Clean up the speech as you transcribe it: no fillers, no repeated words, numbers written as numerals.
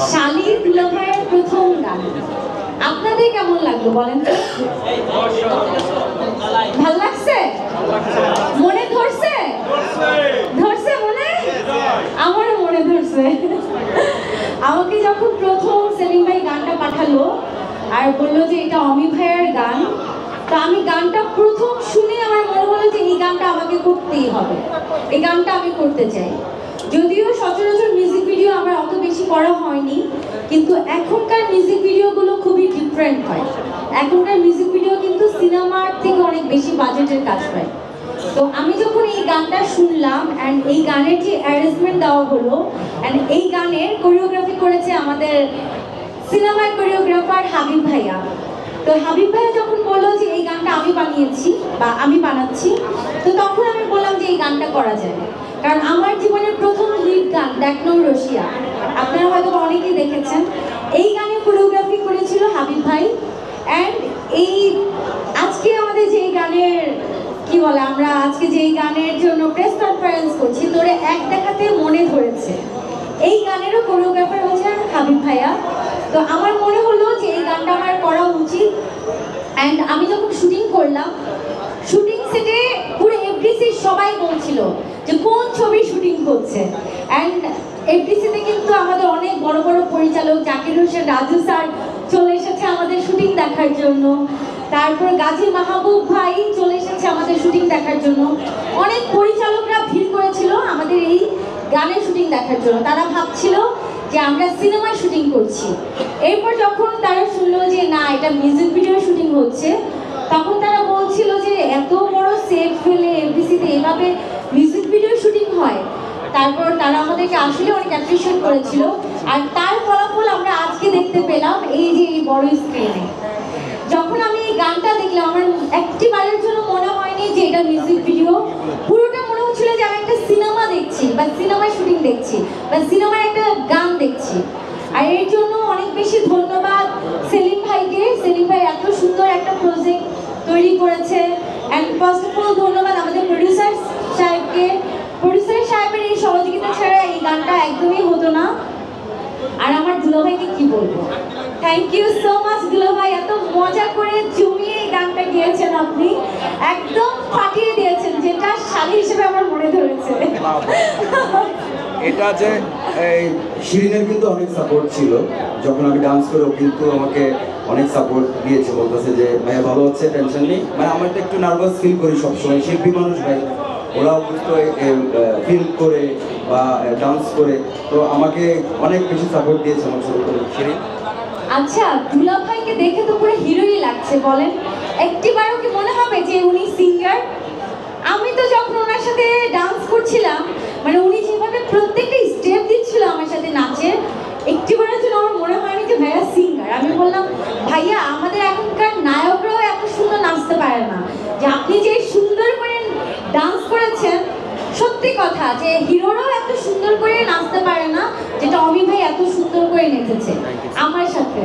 শালী দুলাভাইয়ের প্রথম গান আপনাদের কেমন লাগলো বলেন তো? ভাল লাগছে? মনে ধরছে? ধরছে মনে? আমারও মনে ধরছে। আমাকে যখন প্রথম সেলিম ভাই গানটা পাঠালো আর বললো যে এটা অমি ভাইয়ের গান, তো আমি গানটা প্রথম শুনে আমার মনে হলো যে এই গানটা আমাকে করতেই হবে, এই গানটা আমি করতে চাই। যদিও সচরাচর মিউজিক ভিডিও আমার অত বেশি করা হয়নি, কিন্তু এখনকার মিউজিক ভিডিওগুলো খুবই ডিফারেন্ট হয়। এখনকার মিউজিক ভিডিও কিন্তু সিনেমার থেকে অনেক বেশি বাজেটের কাজ পায়। তো আমি যখন এই গানটা শুনলাম অ্যান্ড এই গানের যে অ্যারেঞ্জমেন্ট দেওয়া হলো অ্যান্ড এই গানের কোরিওগ্রাফি করেছে আমাদের সিনেমার কোরিওগ্রাফার হাবিব ভাইয়া। তো হাবিব ভাইয়া যখন বললো যে এই গানটা আমি বানিয়েছি বা আমি বানাচ্ছি, তো তখন আমি বললাম যে এই গানটা করা যায়, কারণ আমার জীবনের প্রথম লিড গান দেখনো রশিয়া, আপনারা হয়তো অনেকেই দেখেছেন। এই গানে কোরিওগ্রাফি করেছিল হাবিব ভাই। অ্যান্ড এই আজকে আমাদের যে গানের কি বলে, আমরা আজকে যে গানের জন্য প্রেস কনফারেন্স করছি, তোরে এক দেখাতে মনে ধরেছে, এই গানেরও কোরিওগ্রাফার হচ্ছে হাবিব ভাইয়া। তো আমার মনে হলো যে এই গানটা আমার করা উচিত। অ্যান্ড আমি যখন শুটিং করলাম, শুটিং সেটে পুরো এফডিসির সবাই বলছিল যে কোন ছবি শুটিং করছে। অ্যান্ড এফডিসিতে কিন্তু আমাদের অনেক বড় বড় পরিচালক জাকির হোসেন রাজু স্যার চলে এসেছে আমাদের শুটিং দেখার জন্য, তারপর গাজী মাহবুব ভাই চলে এসেছে আমাদের শুটিং দেখার জন্য। অনেক পরিচালকরা ভিড় করেছিল আমাদের এই গানের শুটিং দেখার জন্য, তারা ভাবছিল যে আমরা সিনেমায় শুটিং করছি। এরপর যখন তারা শুনলো যে না, এটা মিউজিক ভিডিও শুটিং হচ্ছে, তখন তারা বলছিল যে এত বড় সেট ফেলে এফডিসিতে এভাবে মিউজিক ভিডিও শুটিং হয়। তারপর তারা আমাদেরকে আসলে অনেক অ্যাপ্রিশিয়েট করেছিল, আর তার ফলাফল আমরা আজকে দেখতে পেলাম এই যে এই বড় স্ক্রিনে। যখন আমি এই গানটা দেখলাম, আমার একটি বারের জন্য মনে হয়নি যে এটা মিউজিক ভিডিও, পুরোটা মনে হচ্ছিল যে আমি একটা সিনেমা দেখছি বা সিনেমায় শুটিং দেখছি বা সিনেমার একটা গান দেখছি। আর এর জন্য অনেক বেশি ধন্যবাদ সেলিম ভাইকে। সেলিম ভাই এত সুন্দর একটা প্রজেক্ট তৈরি করেছে। অ্যান্ড ফার্স্ট অফ অল ধন্যবাদ আমাদের প্রডিউসার সাহেবকে। প্রডিউসার সাহেবের এই সহযোগিতা ছাড়া এই গানটা একদমই হতো না। আর আমার দুলাভাইকে কি বলবো, থ্যাংক ইউ সো মাচ দুলাভাই, এত মজা করে জমিয়ে এই গানটা গিয়েছেন আপনি, একদম ফাটিয়ে দিয়েছেন, যেটা শালী হিসেবে আমার মনে ধরেছে। এটা যে শিরিনের কিন্তু অনেক সাপোর্ট ছিল, যখন আমি ডান্স করে ও কিন্তু আমাকে অনেক সাপোর্ট দিয়েছে, বলতেছে যে ভাইয়া ভালো হচ্ছে, টেনশন নেই। মানে আমরা তো একটু নার্ভাস ফিল করি সবসময়, শিল্পী মানুষ ভাই, ওরাও কিন্তু ফিল করে বা ডান্স করে, তো আমাকে অনেক বেশি সাপোর্ট দিয়েছে আমার শুরু করে শিরিন। আচ্ছা, দুলাভাইকে দেখে তো পুরো হিরোই লাগছে, বলেন একটিবারও কি মনে হবে যে উনি সিঙ্গার? আমি তো যখন ওনার সাথে ডান্স করছিলাম, মানে উনি যেভাবে প্রত্যেকটা স্টেপ দিচ্ছিল আমার সাথে নাচের, একটিবারের জন্য আমার মনে হয়নি যে ভাইয়া সিঙ্গার। আমি বললাম ভাইয়া, আমাদের এখনকার নায়করাও এত সুন্দর নাচতে পারে না, যে আপনি যে সুন্দর করে ডান্স করেছেন, সত্যি কথা যে হিরোরাও এত সুন্দর করে নাচতে পারে না যেটা অমি ভাই এত সুন্দর করে নেচেছে আমার সাথে।